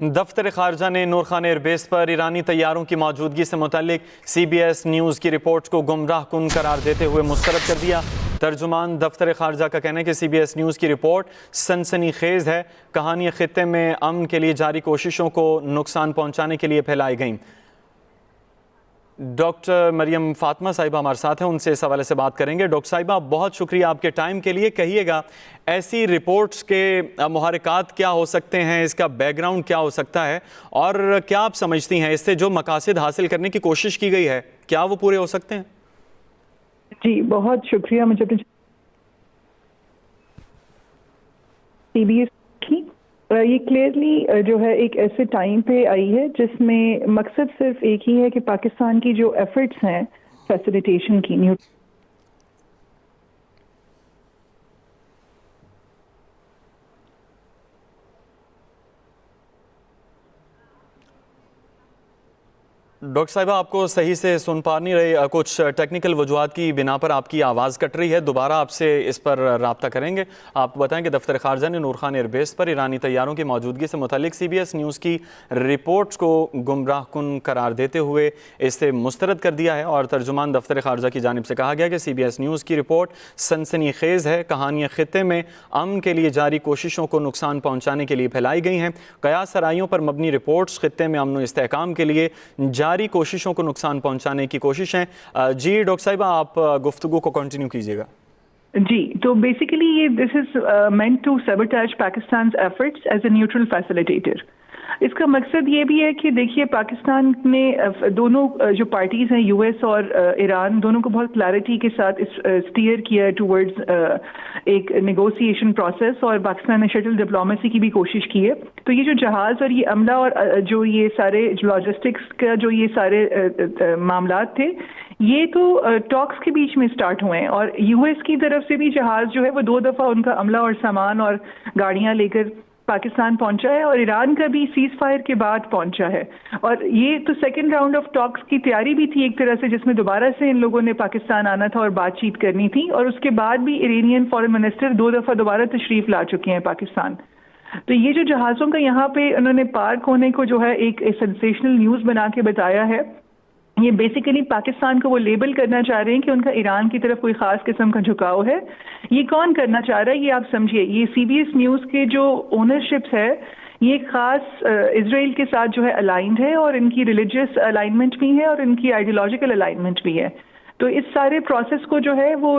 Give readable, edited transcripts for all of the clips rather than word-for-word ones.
دفتر خارجہ نے نور خان ایئر بیس پر ایرانی طیاروں کی موجودگی سے متعلق سی بی ایس نیوز کی رپورٹ کو گمراہ کن قرار دیتے ہوئے مسترد کر دیا۔ ترجمان دفتر خارجہ کا کہنا ہے کہ سی بی ایس نیوز کی رپورٹ سنسنی خیز ہے، کہانی خطے میں امن کے لیے جاری کوششوں کو نقصان پہنچانے کے لیے پھیلائی گئیں۔ ڈاکٹر مریم فاطمہ صاحبہ ہمارے ساتھ ہیں، ان سے اس حوالے سے بات کریں گے۔ ڈاکٹر صاحبہ بہت شکریہ آپ کے ٹائم کے لیے۔ کہیے گا ایسی رپورٹس کے محرکات کیا ہو سکتے ہیں، اس کا بیک گراؤنڈ کیا ہو سکتا ہے، اور کیا آپ سمجھتی ہیں اس سے جو مقاصد حاصل کرنے کی کوشش کی گئی ہے کیا وہ پورے ہو سکتے ہیں؟ جی بہت شکریہ مجھے سی بی ایس کی یہ کلیئرلی جو ہے ایک ایسے ٹائم پہ آئی ہے جس میں مقصد صرف ایک ہی ہے کہ پاکستان کی جو ایفرٹس ہیں فیسیلیٹیشن کی ڈاکٹر صاحبہ آپ کو صحیح سے سن پا نہیں رہی، کچھ ٹیکنیکل وجوہات کی بنا پر آپ کی آواز کٹ رہی ہے، دوبارہ آپ سے اس پر رابطہ کریں گے۔ آپ بتائیں کہ دفتر خارجہ نے نور خان ایئر بیس پر ایرانی طیاروں کی موجودگی سے متعلق سی بی ایس نیوز کی رپورٹس کو گمراہ کن قرار دیتے ہوئے اس سے مسترد کر دیا ہے، اور ترجمان دفتر خارجہ کی جانب سے کہا گیا کہ سی بی ایس نیوز کی رپورٹ سنسنی خیز ہے، کہانیاں خطے میں امن کے لیے جاری کوششوں کو نقصان پہنچانے کے لیے پھیلائی گئی ہیں۔ قیاس آرائیوں پر مبنی رپورٹس خطے میں امن و استحکام کے لیے جاری کوششوں کو نقصان پہنچانے کی کوشش ہیں۔ جی ڈاکٹر صاحبہ آپ گفتگو کو کنٹینیو کیجیے گا۔ جی تو بیسیکلی یہ this is meant to sabotage Pakistan's efforts as a neutral facilitator۔ اس کا مقصد یہ بھی ہے کہ دیکھیے پاکستان نے دونوں جو پارٹیز ہیں یو ایس اور ایران دونوں کو بہت کلیئرٹی کے ساتھ اسٹیئر کیا ٹورڈز ایک نیگوسیشن پروسیس، اور پاکستان نے شٹل ڈپلومیسی کی بھی کوشش کی ہے۔ تو یہ جو جہاز اور یہ عملہ اور جو یہ سارے لاجسٹکس کا جو یہ سارے معاملات تھے یہ تو ٹاکس کے بیچ میں سٹارٹ ہوئے ہیں، اور یو ایس کی طرف سے بھی جہاز جو ہے وہ 2 دفعہ ان کا عملہ اور سامان اور گاڑیاں لے کر پاکستان پہنچا ہے، اور ایران کا بھی سیز فائر کے بعد پہنچا ہے۔ اور یہ تو سیکنڈ راؤنڈ آف ٹاکس کی تیاری بھی تھی ایک طرح سے، جس میں دوبارہ سے ان لوگوں نے پاکستان آنا تھا اور بات چیت کرنی تھی، اور اس کے بعد بھی ایرانین فارن منسٹر 2 دفعہ دوبارہ تشریف لا چکے ہیں پاکستان۔ تو یہ جو جہازوں کا یہاں پہ انہوں نے پارک ہونے کو جو ہے ایک سینسیشنل نیوز بنا کے بتایا ہے، یہ بیسیکلی پاکستان کو وہ لیبل کرنا چاہ رہے ہیں کہ ان کا ایران کی طرف کوئی خاص قسم کا جھکاؤ ہے۔ یہ کون کرنا چاہ رہا ہے یہ آپ سمجھیے، یہ سی بی ایس نیوز کے جو اونرشپ ہے یہ خاص اسرائیل کے ساتھ جو ہے الائنڈ ہے، اور ان کی ریلیجیس الائنمنٹ بھی ہے اور ان کی آئیڈیولوجیکل الائنمنٹ بھی ہے۔ تو اس سارے پروسیس کو جو ہے وہ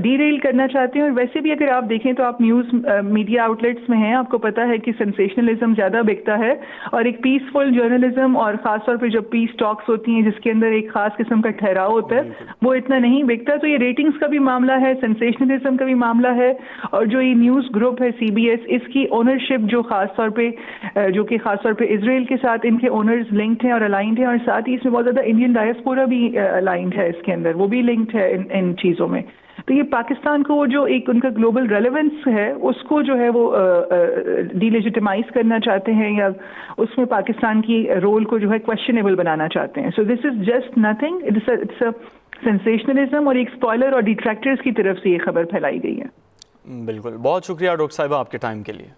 ڈی ریل کرنا چاہتے ہیں۔ اور ویسے بھی اگر آپ دیکھیں تو آپ نیوز میڈیا آؤٹ لیٹس میں ہیں، آپ کو پتہ ہے کہ سینسیشنلزم زیادہ بکتا ہے، اور ایک پیسفل جرنلزم اور خاص طور پہ جب پیس ٹاکس ہوتی ہیں جس کے اندر ایک خاص قسم کا ٹھہراؤ ہوتا ہے وہ اتنا نہیں بکتا۔ تو یہ ریٹنگز کا بھی معاملہ ہے، سینسیشنلزم کا بھی معاملہ ہے، اور جو یہ نیوز گروپ ہے سی بی ایس اس کی اونرشپ جو خاص طور پہ اسرائیل کے ساتھ ان کے اونرز لنکڈ ہیں اور الائنڈ ہیں، اور ساتھ ہی اس میں بہت زیادہ انڈین ڈائسپورا بھی الائنڈ ہے اس کے اندر، وہ بھی لنکڈ ہے ان چیزوں میں۔ تو یہ پاکستان کو جو ایک ان کا گلوبل ریلیونس ہے اس کو جو ہے وہ ڈی لیجیٹمائز کرنا چاہتے ہیں، یا اس میں پاکستان کی رول کو جو ہے کویسچنیبل بنانا چاہتے ہیں۔ So this is just nothing, it's a sensationalism, اور ایک اسپوائلر اور ڈیٹریکٹرز کی طرف سے یہ خبر پھیلائی گئی ہے۔ بالکل، بہت شکریہ ڈاکٹر صاحبہ آپ کے ٹائم کے لیے۔